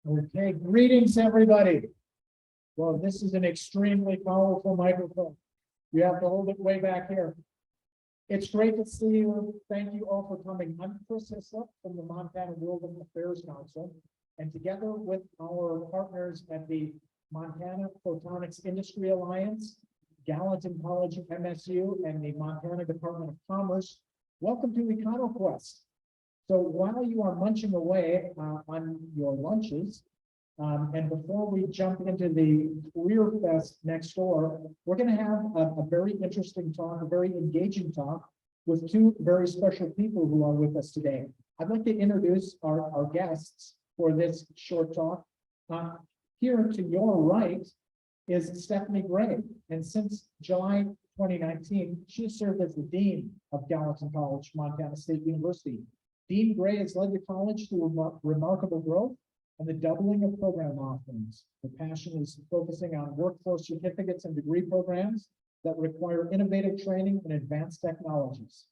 Okay, greetings, everybody. Well, this is an extremely powerful microphone. You have to hold it way back here. It's great to see you. Thank you all for coming. I'm Chris Hislop from the Montana World Affairs Council, and together with our partners at the Montana Photonics Industry Alliance, Gallatin College MSU, and the Montana Department of Commerce, welcome to EconoQuest. So while you are munching away on your lunches, and before we jump into the Career Fest next door, we're going to have a very interesting talk, a very engaging talk with two very special people who are with us today. I'd like to introduce our guests for this short talk. Here to your right is Stephanie Gray, and since July 2019, she has served as the Dean of Gallatin College, Montana State University. Dean Gray has led the college through remarkable growth and the doubling of program offerings. The passion is focusing on workforce certificates and degree programs that require innovative training and advanced technologies.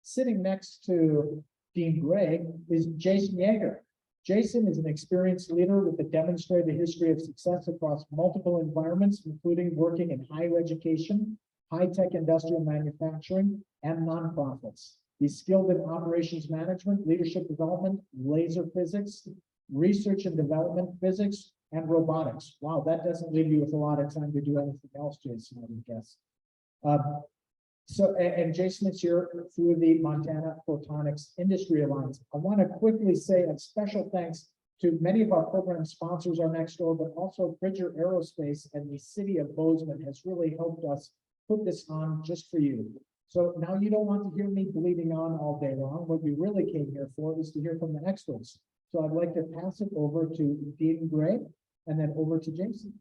Sitting next to Dean Gray is Jason Yager. Jason is an experienced leader with a demonstrated history of success across multiple environments, including working in higher education, high-tech industrial manufacturing, and nonprofits. He's skilled in operations management, leadership development, laser physics, research and development physics, and robotics. Wow, that doesn't leave you with a lot of time to do anything else, Jason, I would guess. And Jason is here through the Montana Photonics Industry Alliance. I want to quickly say a special thanks to many of our program sponsors are next door, but also Bridger Aerospace and the city of Bozeman has really helped us put this on just for you. So now you don't want to hear me bleeding on all day long. What you really came here for is to hear from the experts. So I'd like to pass it over to Dean Gray and then over to Jason.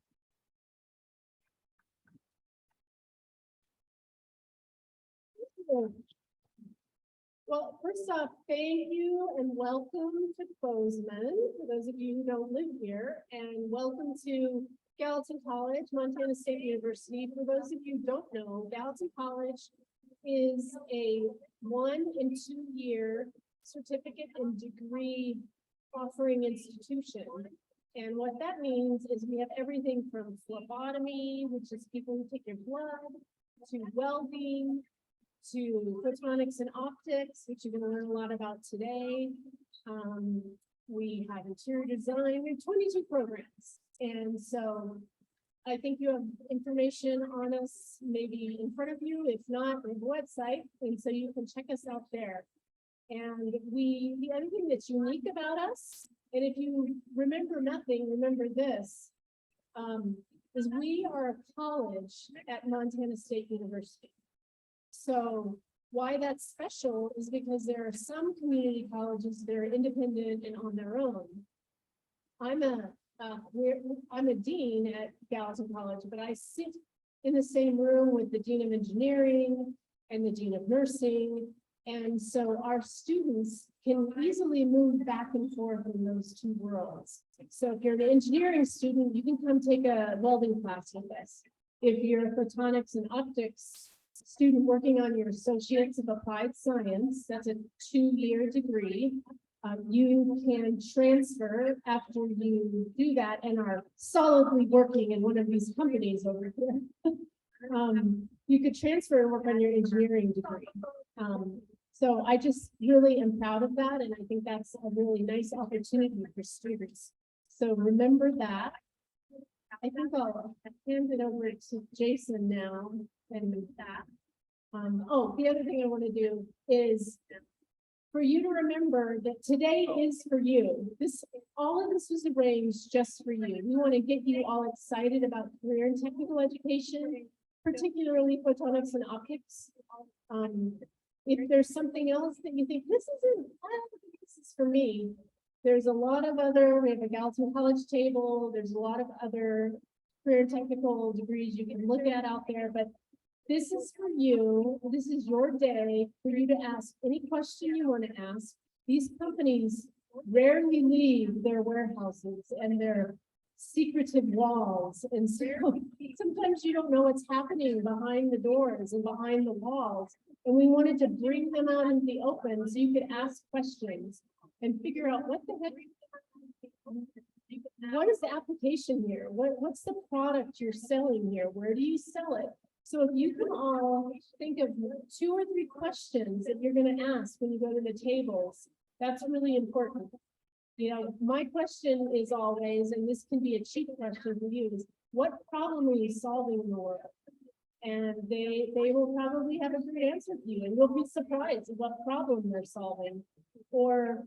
Well, first off, thank you and welcome to Bozeman, for those of you who don't live here, and welcome to Gallatin College, Montana State University. For those of you who don't know, Gallatin College is a 1- and 2-year certificate and degree offering institution. And what that means is we have everything from phlebotomy, which is people who take your blood, to welding, to photonics and optics, which you're going to learn a lot about today. We have interior design. We have 22 programs. And so I think you have information on us maybe in front of you. If not, we have a website, and so you can check us out there. And the other thing that's unique about us, and if you remember nothing, remember this, is we are a college at Montana State University. So why that's special is because there are some community colleges that are independent and on their own. I'm a dean at Gallatin College, but I sit in the same room with the dean of engineering and the dean of nursing. And so our students can easily move back and forth in those two worlds. So if you're an engineering student, you can come take a welding class with us. If you're a photonics and optics student working on your Associates of Applied Science, that's a 2-year degree. You can transfer after you do that and are solidly working in one of these companies over here. You could transfer and work on your engineering degree. So I just really am proud of that, and I think that's a really nice opportunity for students. So remember that. I think I'll hand it over to Jason now and that. The other thing I want to do is for you to remember that today is for you. All of this was arranged just for you. We want to get you all excited about career and technical education, particularly photonics and optics. If there's something else that you think this is for me, there's a lot of other, we have a Gallatin College table, there's a lot of other career and technical degrees you can look at out there, but this is for you. This is your day for you to ask any question you want to ask. These companies rarely leave their warehouses and their secretive walls. And so sometimes you don't know what's happening behind the doors and behind the walls. And we wanted to bring them out into the open so you could ask questions and figure out what the heck what is the application here? What's the product you're selling here? Where do you sell it? So if you can all think of 2 or 3 questions that you're going to ask when you go to the tables, that's really important. You know, my question is always, and this can be a cheap question to use, what problem are you solving in the world? And they will probably have a great answer for you, and you'll be surprised at what problem they're solving. Or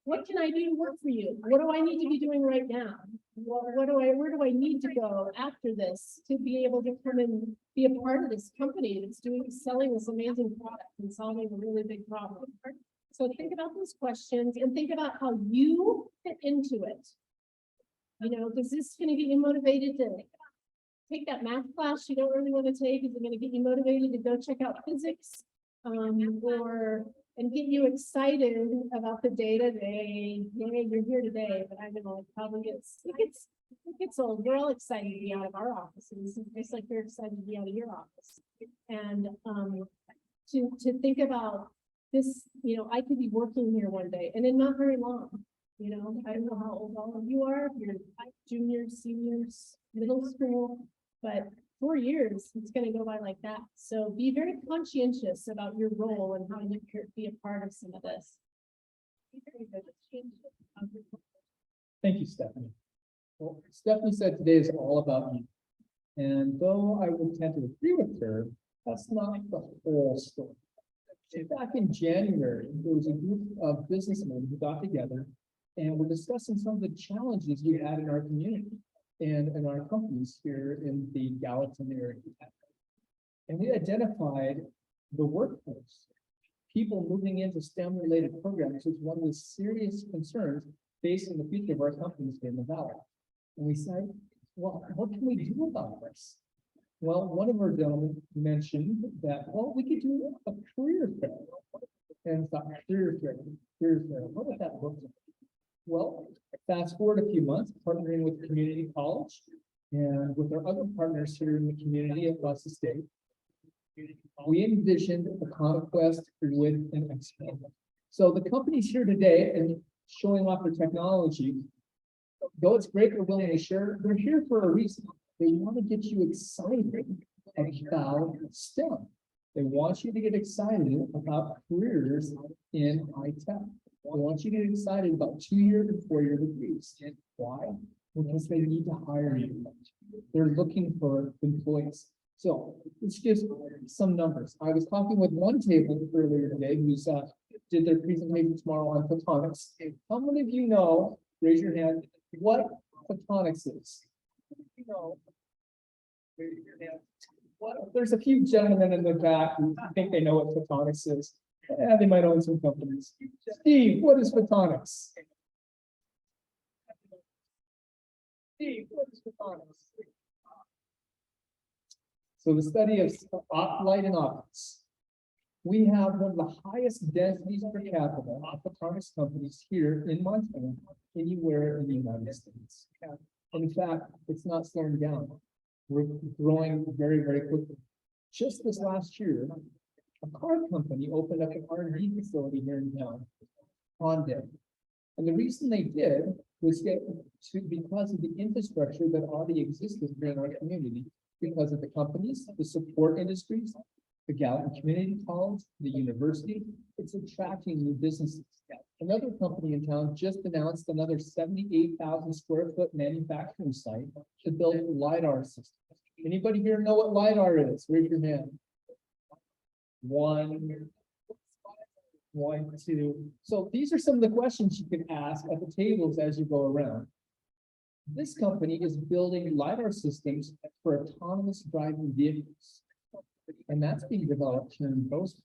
what can I do to work for you? What do I need to be doing right now? Where do I need to go after this to be able to come and be a part of this company that's selling this amazing product and solving a really big problem? So think about those questions and think about how you fit into it. You know, is this going to get you motivated to take that math class you don't really want to take? Is it going to get you motivated to go check out physics? And get you excited about the day-to-day? Yeah, you're here today, but I know it probably gets old. We're all excited to be out of our offices, just like you're excited to be out of your office. And to think about this, you know, I could be working here one day and then not very long. You know, I don't know how old all of you are, if you're juniors, seniors, middle school, but 4 years, it's going to go by like that. So be very conscientious about your role and how you could be a part of some of this. Thank you, Stephanie. Well, Stephanie said today is all about you. And though I would tend to agree with her, that's not the whole story. Back in January, there was a group of businessmen who got together and were discussing some of the challenges we had in our community and in our companies here in the Gallatin area. And we identified the workforce, people moving into STEM-related programs as one of the serious concerns facing the future of our companies in the valley. And we said, well, what can we do about this? Well, one of our gentlemen mentioned that, well, we could do a career fair. And thought, career fair, what would that look like? Well, fast forward a few months, partnering with community college and with our other partners here in the community across the state, we envisioned EconoQuest with an expo. So the companies here today and showing off their technology, though it's great they're willing to share, they're here for a reason. They want to get you excited about STEM. They want you to get excited about careers in high tech. I want you to get excited about 2-year and 4-year degrees. Why? Because they need to hire you. They're looking for employees. So let's just some numbers. I was talking with one table earlier today who's did their presentation tomorrow on photonics. How many of you know, raise your hand, what photonics is? You know, raise your hand. There's a few gentlemen in the back who think they know what photonics is. They might own some companies. Steve, what is photonics? Steve, what is photonics? So the study of light and optics. We have one of the highest densities per capita of photonics companies here in Montana, anywhere in the United States. And in fact, it's not slowing down. We're growing very, very quickly. Just this last year, a car company opened up an R&D facility here in town, Honda. And the reason they did was because of the infrastructure that already existed here in our community, because of the companies, the support industries, the Gallatin Community College, the university. It's attracting new businesses. Another company in town just announced another 78,000 square foot manufacturing site to build LiDAR systems. Anybody here know what LiDAR is? Raise your hand. One, two. So these are some of the questions you can ask at the tables as you go around. This company is building LiDAR systems for autonomous driving vehicles. And that's being developed here in Bozeman.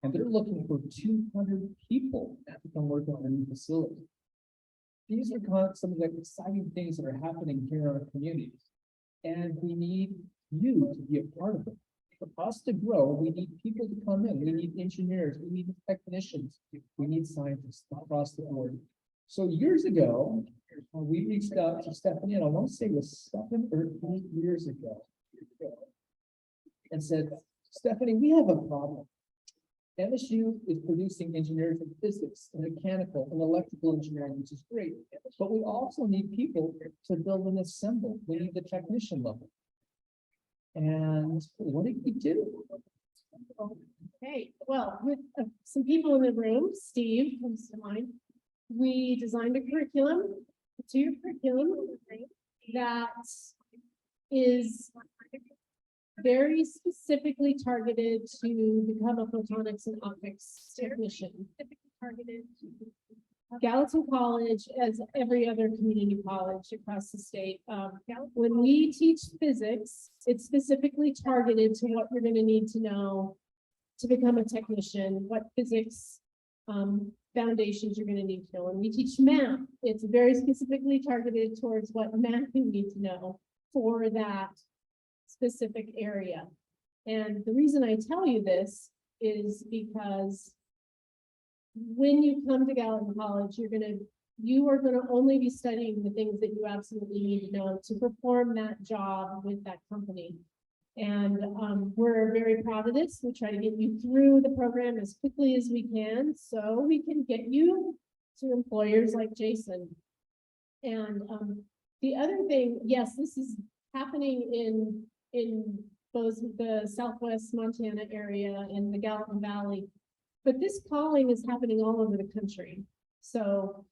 And they're looking for 200 people to come work on a new facility. These are kind of some of the exciting things that are happening here in our communities. And we need you to be a part of it. For us to grow, we need people to come in. We need engineers, we need technicians, we need scientists across the board. So years ago, we reached out to Stephanie, and I want to say it was 7 or 8 years ago, and said, Stephanie, we have a problem. MSU is producing engineers in physics and mechanical and electrical engineering, which is great. But we also need people to build and assemble. We need the technician level. And what did we do? Okay, well, with some people in the room, Steve comes to mind. We designed a curriculum, a two-year curriculum that is very specifically targeted to become a photonics and optics technician. Gallatin College, as every other community college across the state, when we teach physics, it's specifically targeted to what you're going to need to know to become a technician, what physics foundations you're going to need to know. When we teach math, it's very specifically targeted towards what math you need to know for that specific area. And the reason I tell you this is because when you come to Gallatin College, you are gonna only be studying the things that you absolutely need to know to perform that job with that company. And we're very proud of this. We try to get you through the program as quickly as we can, so we can get you to employers like Jason. And the other thing, yes, this is happening in both the Southwest Montana area and the Gallatin Valley. But this calling is happening all over the country. So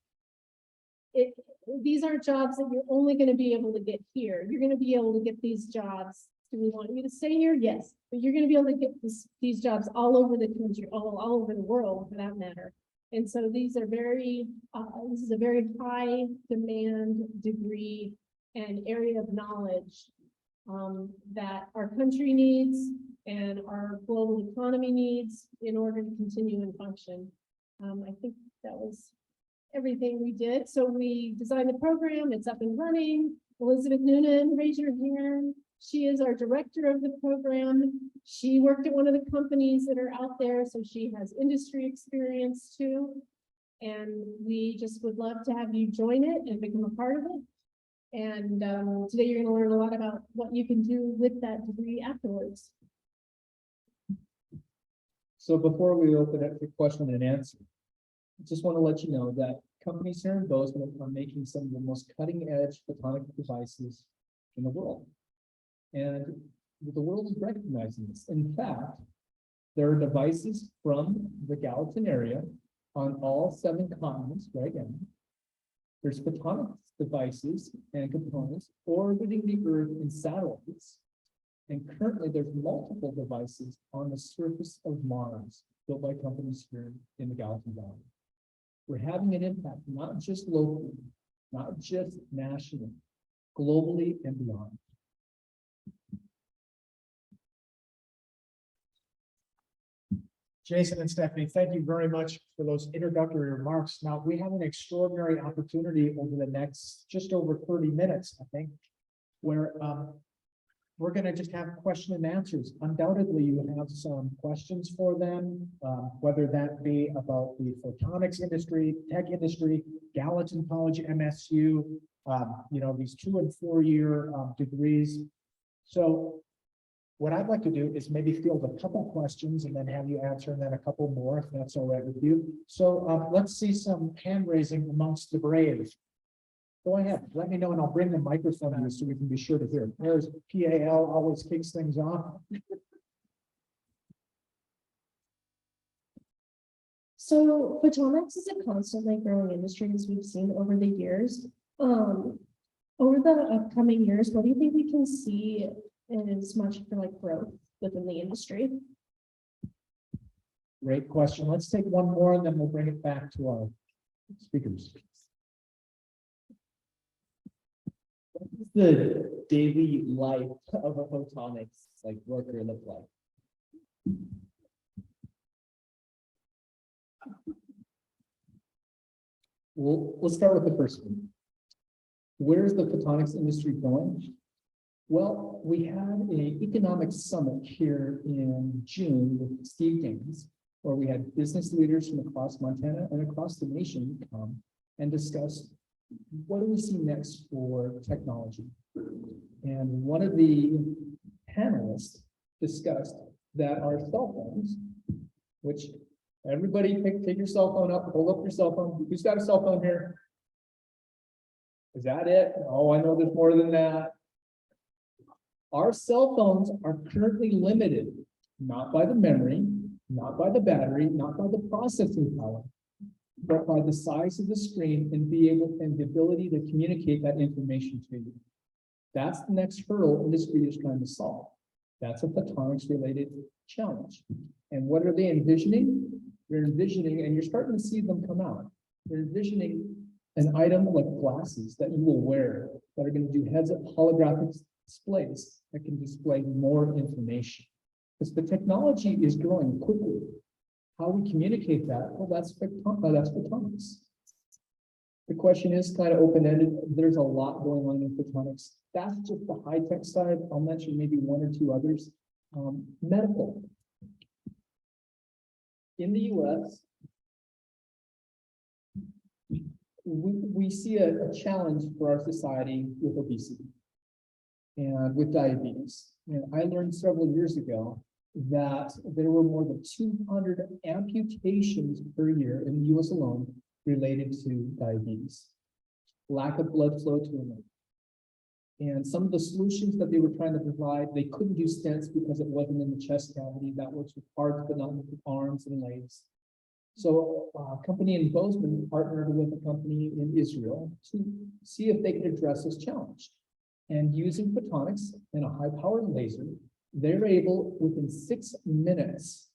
these aren't jobs that you're only going to be able to get here. You're going to be able to get these jobs. Do we want you to stay here? Yes. But you're going to be able to get these jobs all over the country, all over the world for that matter. And so these are this is a very high demand degree and area of knowledge that our country needs and our global economy needs in order to continue and function. I think that was everything we did. So we designed the program, it's up and running. Elizabeth Noonan, raise your hand. She is our director of the program. She worked at one of the companies that are out there, so she has industry experience too. And we just would love to have you join it and become a part of it. And today you're going to learn a lot about what you can do with that degree afterwards. So before we open it for question and answer, I just want to let you know that companies here in Bozeman are making some of the most cutting edge photonic devices in the world. And the world is recognizing this. In fact, there are devices from the Gallatin area on all 7 continents right now. There's photonics devices and components orbiting the Earth in satellites. And currently there's multiple devices on the surface of Mars built by companies here in the Gallatin Valley. We're having an impact, not just locally, not just nationally, globally and beyond. Jason and Stephanie, thank you very much for those introductory remarks. Now, we have an extraordinary opportunity over the next just over 30 minutes, I think, where we're going to just have question and answers. Undoubtedly, you have some questions for them, whether that be about the photonics industry, tech industry, Gallatin College MSU, these 2- and 4-year degrees. So what I'd like to do is maybe field a couple questions and then have you answer, and then a couple more, if that's all right with you. So let's see some hand raising amongst the brave. Go ahead, let me know, and I'll bring the microphone to you so we can be sure to hear. There's PAL, always kicks things off. So photonics is a constantly growing industry, as we've seen over the years. Over the upcoming years, what do you think we can see as much for like growth within the industry? Great question. Let's take one more and then we'll bring it back to our speakers. What does the daily life of a photonics worker look like? We'll start with the first one. Where's the photonics industry going? Well, we had an economic summit here in June with Steve Gaines, where we had business leaders from across Montana and across the nation come and discuss what do we see next for technology. And one of the panelists discussed that our cell phones which everybody take your cell phone up, hold up your cell phone. Who's got a cell phone here? Is that it? Oh, I know there's more than that. Our cell phones are currently limited, not by the memory, not by the battery, not by the processing power, but by the size of the screen and the ability to communicate that information to you. That's the next hurdle industry is trying to solve. That's a photonics related challenge. And what are they envisioning? They're envisioning, and you're starting to see them come out. They're envisioning an item like glasses that you will wear that are going to do heads-up holographic displays that can display more information. Because the technology is growing quickly. How we communicate that? Well, that's photonics. The question is kind of open-ended. There's a lot going on in photonics. That's just the high-tech side. I'll mention maybe one or two others. Medical. In the US, we see a challenge for our society with obesity and with diabetes. And I learned several years ago that there were more than 200 amputations per year in the US alone related to diabetes, lack of blood flow to the limb. And some of the solutions that they were trying to provide, they couldn't do stents because it wasn't in the chest cavity. That works with hearts, but not with arms and legs. So a company in Bozeman partnered with a company in Israel to see if they could address this challenge. And using photonics and a high-powered laser, they're able within 6 minutes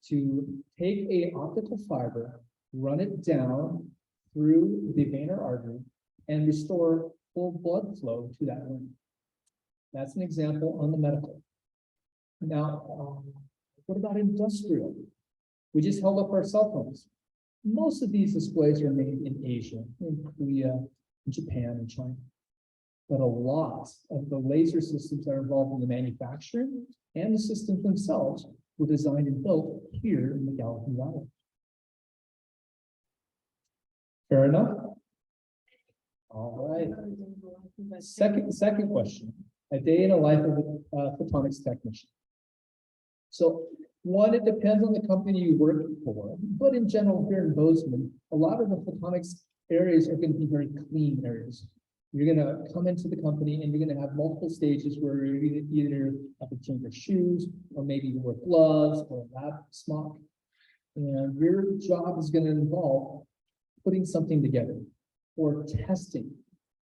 to take an optical fiber, run it down through the vein or artery, and restore full blood flow to that limb. That's an example on the medical. Now, what about industrial? We just held up our cell phones. Most of these displays are made in Asia, in Korea, in Japan, and China. But a lot of the laser systems that are involved in the manufacturing and the systems themselves were designed and built here in the Gallatin Valley. Fair enough? All right. Second question. A day in the life of a photonics technician. So one, it depends on the company you work for, but in general here in Bozeman, a lot of the photonics areas are going to be very clean areas. You're going to come into the company and you're going to have multiple stages where you're either have to change your shoes or maybe you wear gloves or a lab smock. And your job is going to involve putting something together or testing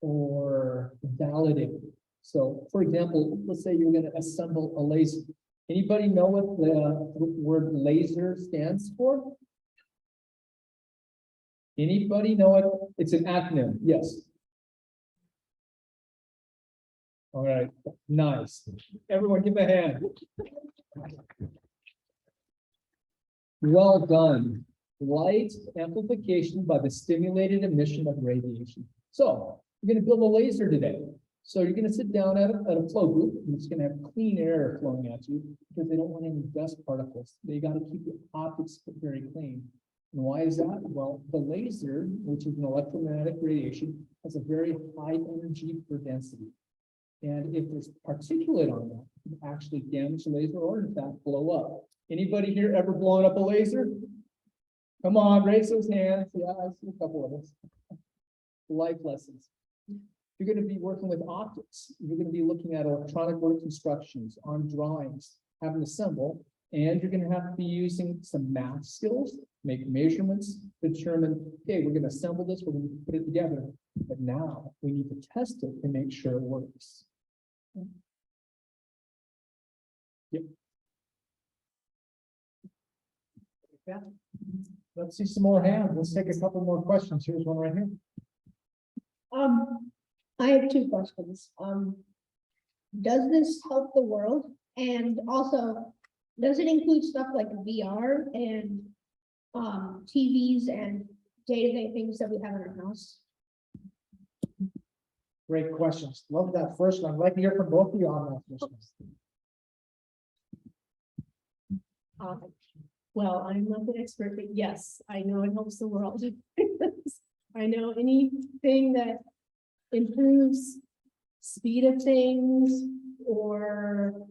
or validating. So for example, let's say you're going to assemble a laser. Anybody know what the word laser stands for? Anybody know it? It's an acronym. Yes. All right, nice. Everyone give a hand. Well done. Light amplification by the stimulated emission of radiation. So you're going to build a laser today. So you're going to sit down at a flow booth, and it's going to have clean air flowing at you because they don't want any dust particles. They got to keep the optics very clean. And why is that? Well, the laser, which is an electromagnetic radiation, has a very high energy per density. And if there's particulate on that, it can actually damage the laser or in fact blow up. Anybody here ever blown up a laser? Come on, raise those hands. Yeah, I see a couple of us. Life lessons. You're going to be working with optics. You're going to be looking at electronic work instructions on drawings, having to assemble, and you're going to have to be using some math skills, make measurements, determine, okay, we're going to assemble this, we're going to put it together. But now we need to test it and make sure it works. Yep. Yeah. Let's see some more hands. Let's take a couple more questions. Here's one right here. I have two questions. Does this help the world? And also, does it include stuff like VR and TVs and day-to-day things that we have in our house? Great questions. Love that first one. I'd like to hear from both of you on that first one. Well, I'm not the expert, but yes, I know it helps the world. I know anything that improves speed of things or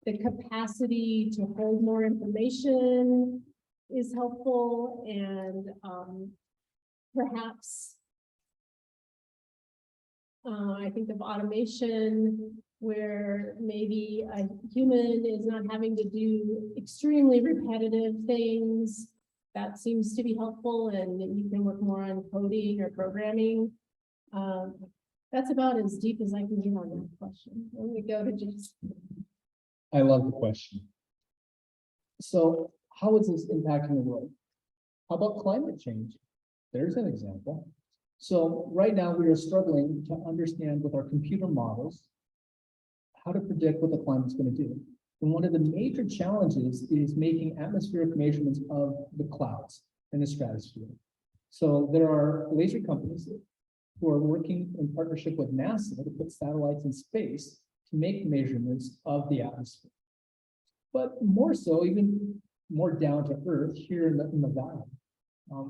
the capacity to hold more information is helpful and, perhaps I think of automation where maybe a human is not having to do extremely repetitive things. That seems to be helpful, and you can work more on coding or programming. That's about as deep as I can get on that question. Let me go to just. I love the question. So how is this impacting the world? How about climate change? There's an example. So right now we are struggling to understand with our computer models how to predict what the climate's going to do. And one of the major challenges is making atmospheric measurements of the clouds and the stratosphere. So there are laser companies who are working in partnership with NASA to put satellites in space to make measurements of the atmosphere. But more so, even more down to earth here in the valley.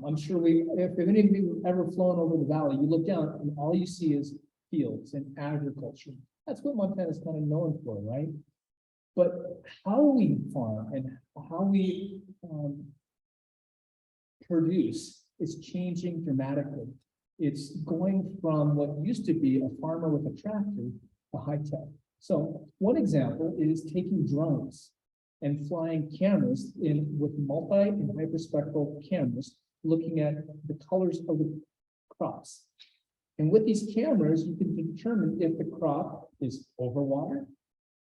I'm sure if any of you have ever flown over the valley, you look down and all you see is fields and agriculture. That's what Montana is kind of known for, right? But how we farm and how we produce is changing dramatically. It's going from what used to be a farmer with a tractor to high tech. So one example is taking drones and flying cameras in with multi and hyperspectral cameras, looking at the colors of the crops. And with these cameras, you can determine if the crop is overwatered,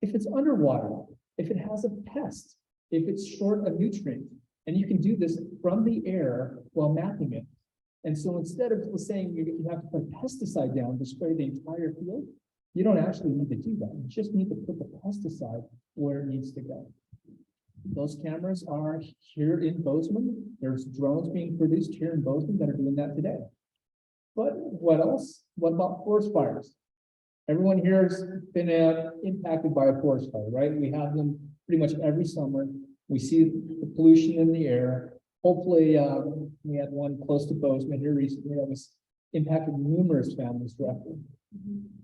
if it's underwater, if it has a pest, if it's short of nutrient. And you can do this from the air while mapping it. And so instead of saying you have to put pesticide down to spray the entire field, you don't actually need to do that. You just need to put the pesticide where it needs to go. Those cameras are here in Bozeman. There's drones being produced here in Bozeman that are doing that today. But what else? What about forest fires? Everyone here has been impacted by a forest fire, right? We have them pretty much every summer. We see the pollution in the air. Hopefully, we had one close to Bozeman here recently that was impacted numerous families directly.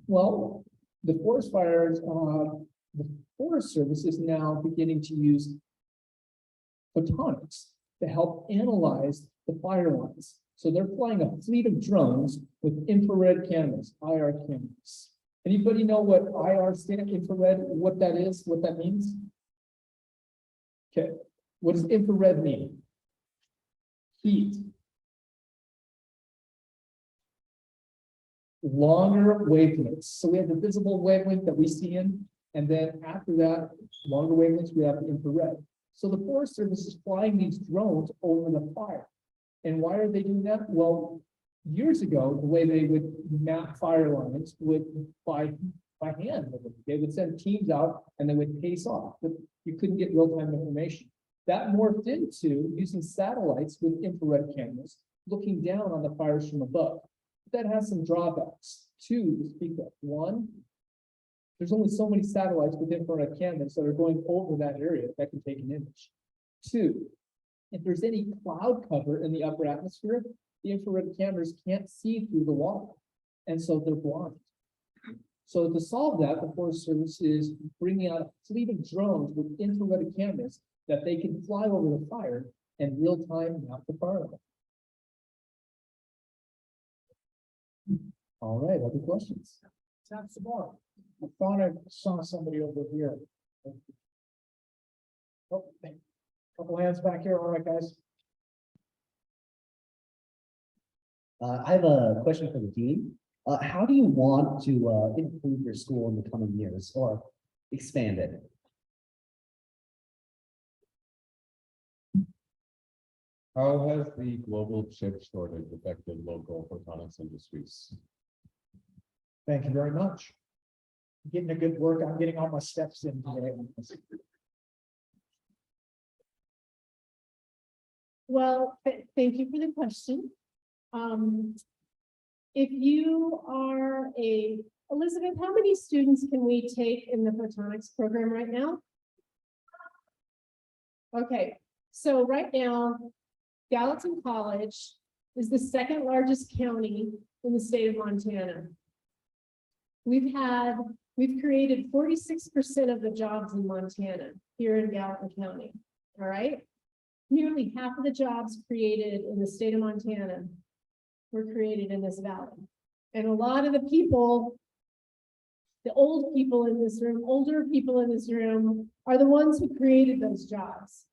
Well, the forest fires, the Forest Service is now beginning to use photonics to help analyze the fire lines. So they're flying a fleet of drones with infrared cameras, IR cameras. Anybody know what IR stands for, infrared, what that is, what that means? Okay, what does infrared mean? Heat. Longer wavelengths. So we have the visible wavelength that we see in, and then after that, longer wavelengths, we have the infrared. So the Forest Service is flying these drones over the fire. And why are they doing that? Well, years ago, the way they would map fire lines would by hand. They would send teams out and they would pace off, but you couldn't get real-time information. That morphed into using satellites with infrared cameras, looking down on the fires from above. That has some drawbacks. Two, to speak of. One, there's only so many satellites with infrared cameras that are going over that area that can take an image. Two, if there's any cloud cover in the upper atmosphere, the infrared cameras can't see through the water, and so they're blind. So to solve that, the Forest Service is bringing out a fleet of drones with infrared cameras that they can fly over the fire and real-time map the fire line. All right, other questions? Let's have some more. I thought I saw somebody over here. Oh, couple hands back here. All right, guys. I have a question for the dean. How do you want to improve your school in the coming years or expand it? How has the global chip shortage affected local photonics industries? Thank you very much. Getting a good work. I'm getting all my steps in today. Well, thank you for the question. If you are Elizabeth, how many students can we take in the photonics program right now? Okay, so right now, Gallatin College is the second largest county in the state of Montana. We've created 46% of the jobs in Montana here in Gallatin County, all right? nearly half of the jobs created in the state of Montana were created in this valley. And a lot of the people, the old people in this room, older people in this room, are the ones who created those jobs.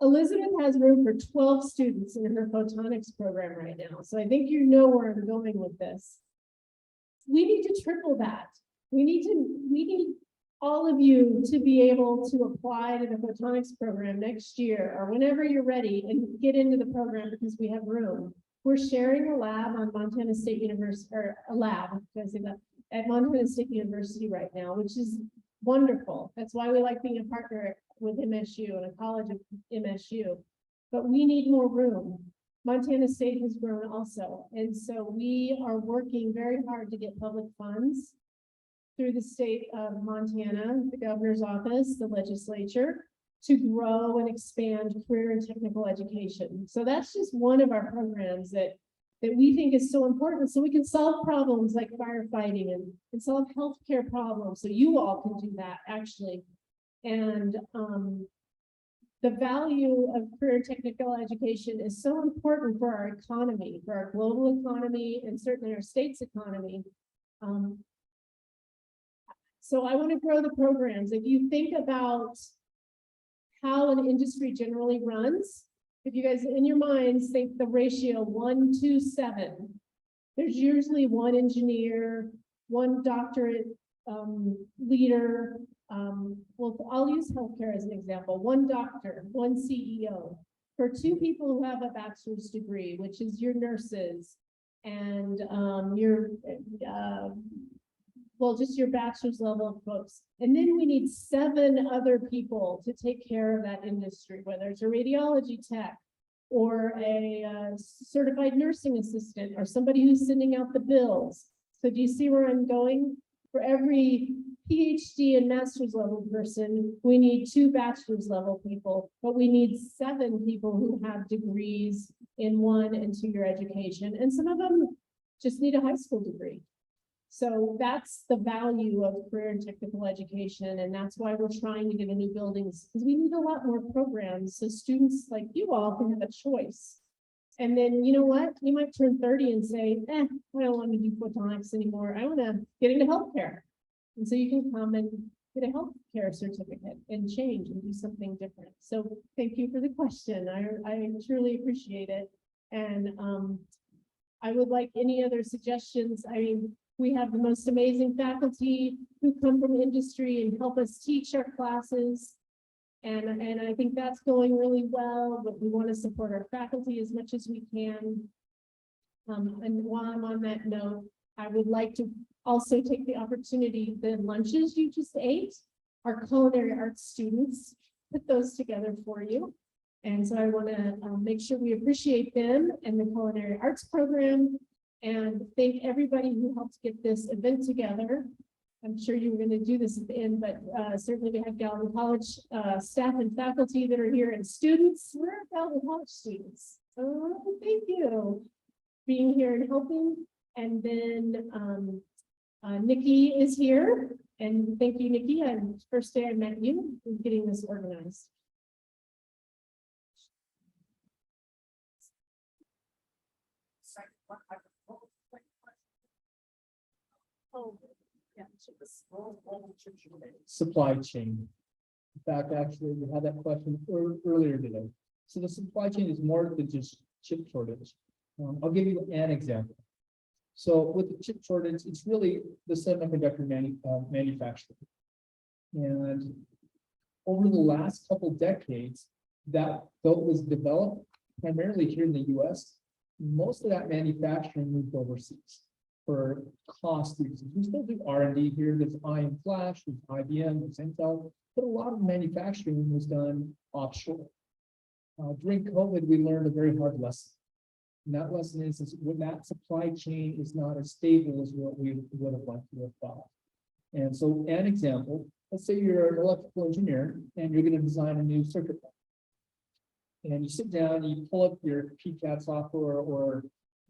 Elizabeth has room for 12 students in her photonics program right now. So I think you know where I'm going with this. We need to triple that. We need all of you to be able to apply to the photonics program next year or whenever you're ready and get into the program because we have room. We're sharing a lab on Montana State University, or a lab, can I say that, at Montana State University right now, which is wonderful. That's why we like being a partner with MSU and a college of MSU. But we need more room. Montana State has grown also. And so we are working very hard to get public funds through the state of Montana, the governor's office, the legislature, to grow and expand career and technical education. So that's just one of our programs that we think is so important. So we can solve problems like firefighting and solve healthcare problems. So you all can do that actually. And the value of career and technical education is so important for our economy, for our global economy, and certainly our state's economy. So I want to grow the programs. If you think about how an industry generally runs, if you guys in your minds think the ratio 1 to 7, there's usually one engineer, one doctorate leader. Well, I'll use healthcare as an example. One doctor, one CEO. For 2 people who have a bachelor's degree, which is your nurses and your well, just your bachelor's level folks. And then we need 7 other people to take care of that industry, whether it's a radiology tech or a certified nursing assistant or somebody who's sending out the bills. So do you see where I'm going? For every PhD and master's level person, we need 2 bachelor's level people, but we need 7 people who have degrees in 1 and 2-year education. And some of them just need a high school degree. So that's the value of career and technical education. And that's why we're trying to get a new buildings, because we need a lot more programs. So students like you all can have a choice. And then, you know what? You might turn 30 and say, I don't want to do photonics anymore. I want to get into healthcare. And so you can come and get a healthcare certificate and change and do something different. So thank you for the question. I truly appreciate it. And I would like any other suggestions. I mean, we have the most amazing faculty who come from industry and help us teach our classes. And I think that's going really well, but we want to support our faculty as much as we can. And while I'm on that note, I would like to also take the opportunity, the lunches you just ate, our culinary arts students put those together for you. And so I want to make sure we appreciate them and the culinary arts program. And thank everybody who helped get this event together. I'm sure you were going to do this at the end, but certainly we have Gallatin College staff and faculty that are here and students. Where are Gallatin College students? Oh, thank you for being here and helping. And then Nikki is here. And thank you, Nikki. First day I met you in getting this organized. Oh, yeah. Supply chain. In fact, actually, we had that question earlier today. So the supply chain is more than just chip shortage. I'll give you an example. So with the chip shortage, it's really the semiconductor manufacturing. And over the last couple decades, that was developed primarily here in the US. Most of that manufacturing moved overseas for cost reasons. We still do R&D here. There's IM Flash, there's IBM, there's Intel, but a lot of manufacturing was done offshore. During COVID, we learned a very hard lesson. And that lesson is when that supply chain is not as stable as what we would have liked to have thought. And so an example, let's say you're an electrical engineer and you're going to design a new circuit board. And you sit down, you pull up your PCAD software or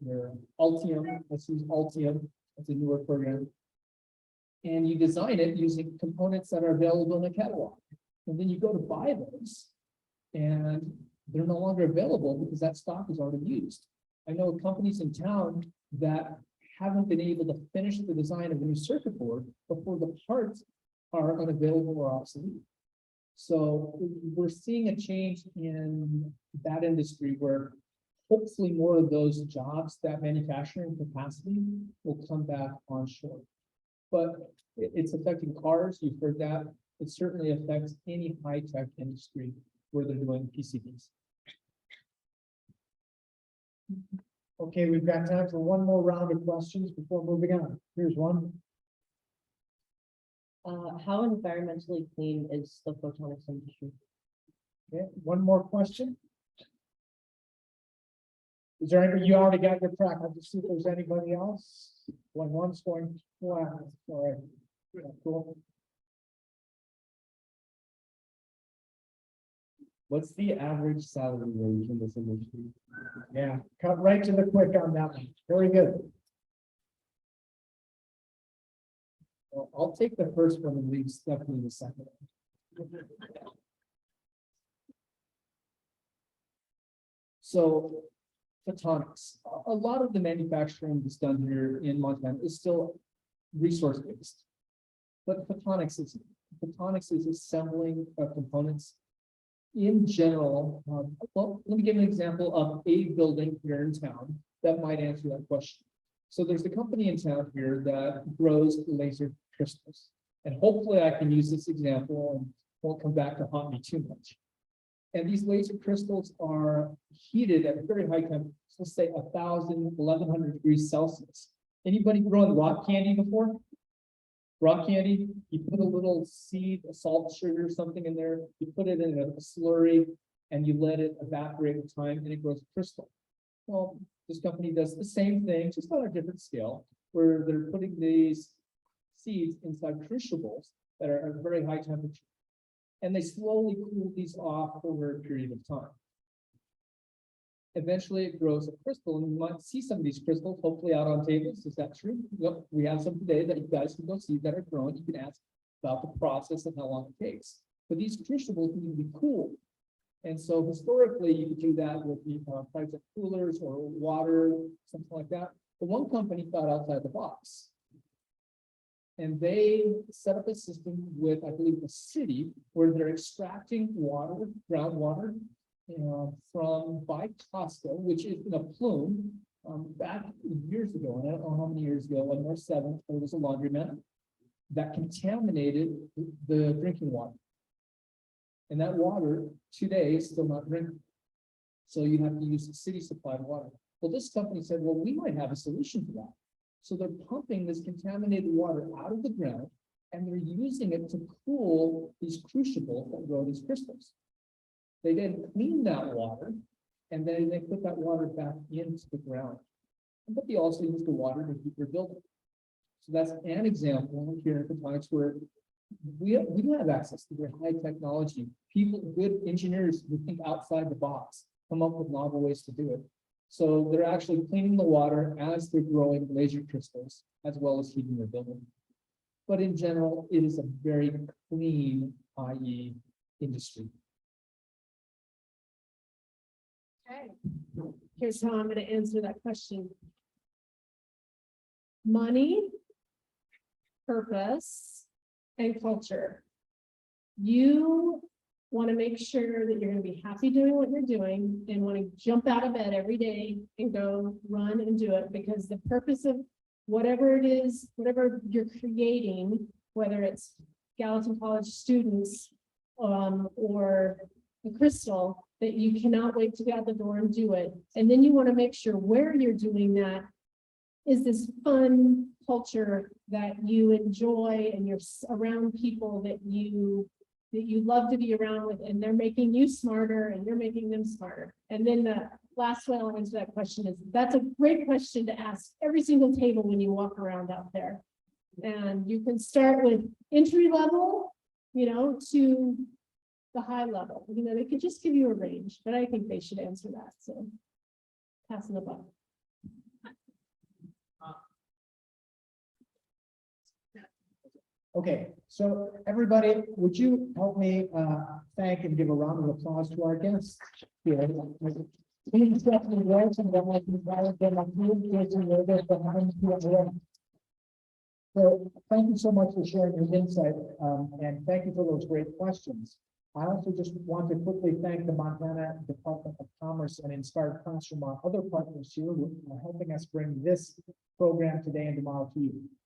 your Altium, let's use Altium, that's a newer program. And you design it using components that are available in the catalog. And then you go to buy those and they're no longer available because that stock is already used. I know companies in town that haven't been able to finish the design of a new circuit board before the parts are unavailable or obsolete. So we're seeing a change in that industry where hopefully more of those jobs, that manufacturing capacity will come back onshore. But it's affecting cars, you've heard that. It certainly affects any high-tech industry where they're doing PCBs. Okay, we've got time for one more round of questions before moving on. Here's one. How environmentally clean is the photonics industry? Okay, one more question. Is there anybody, you already got your track, I'll just see if there's anybody else? Going once, going twice, all right. Yeah, cool. What's the average salary range in this industry? Yeah, cut right to the quick on that one. Very good. Well, I'll take the first one and leave Stephanie the second. So photonics, a lot of the manufacturing that's done here in Montana is still resource based. But photonics is assembling components in general. Well, let me give an example of a building here in town that might answer that question. So there's a company in town here that grows laser crystals. And hopefully I can use this example and won't come back to haunt me too much. And these laser crystals are heated at very high temperatures, let's say 1,000, 1,100 degrees Celsius. Anybody grown rock candy before? Rock candy, you put a little seed, a salt, sugar, something in there, you put it in a slurry, and you let it evaporate with time, and it grows crystal. Well, this company does the same thing, just on a different scale, where they're putting these seeds inside crucibles that are at very high temperature. And they slowly cool these off over a period of time. Eventually it grows a crystal, and you might see some of these crystals hopefully out on tables. Is that true? Yep, we have some today that you guys can go see that are growing. You can ask about the process and how long it takes. But these crucibles need to be cooled. And so historically, you could do that with the types of coolers or water, something like that. But one company thought outside the box. And they set up a system with, I believe, the city where they're extracting water, groundwater, from by Costco, which is in a plume. Back years ago, and I don't know how many years ago, on North 7th, there was a laundromat that contaminated the drinking water. And that water today is still not drinkable. So you have to use city supplied water. Well, this company said, well, we might have a solution to that. So they're pumping this contaminated water out of the ground, and they're using it to cool these crucibles that grow these crystals. They then clean that water, and then they put that water back into the ground. But they also use the water to heat their building. So that's an example here in photonics where we have access to very high technology. People, good engineers who think outside the box, come up with novel ways to do it. So they're actually cleaning the water as they're growing laser crystals, as well as heating their building. But in general, it is a very clean, i.e. industry. Okay, here's how I'm going to answer that question. Money, purpose, and culture. You want to make sure that you're going to be happy doing what you're doing and want to jump out of bed every day and go run and do it, because the purpose of whatever it is, whatever you're creating, whether it's Gallatin College students or the crystal, that you cannot wait to get out the door and do it. And then you want to make sure where you're doing that is this fun culture that you enjoy, and you're around people that you love to be around with, and they're making you smarter and you're making them smarter. And then the last way I'll answer that question is, that's a great question to ask every single table when you walk around out there. And you can start with entry level, to the high level. They could just give you a range, but I think they should answer that. So passing the buck. Okay, so everybody, would you help me thank and give a round of applause to our guests here? Please, Stephanie Gray, and then I can tell them I'm here, Jason Yager from MPIA. So thank you so much for sharing your insight, and thank you for those great questions. I also just want to quickly thank the Montana Department of Commerce and Inspired Classroom, our other partners here who are helping us bring this program today and tomorrow to you.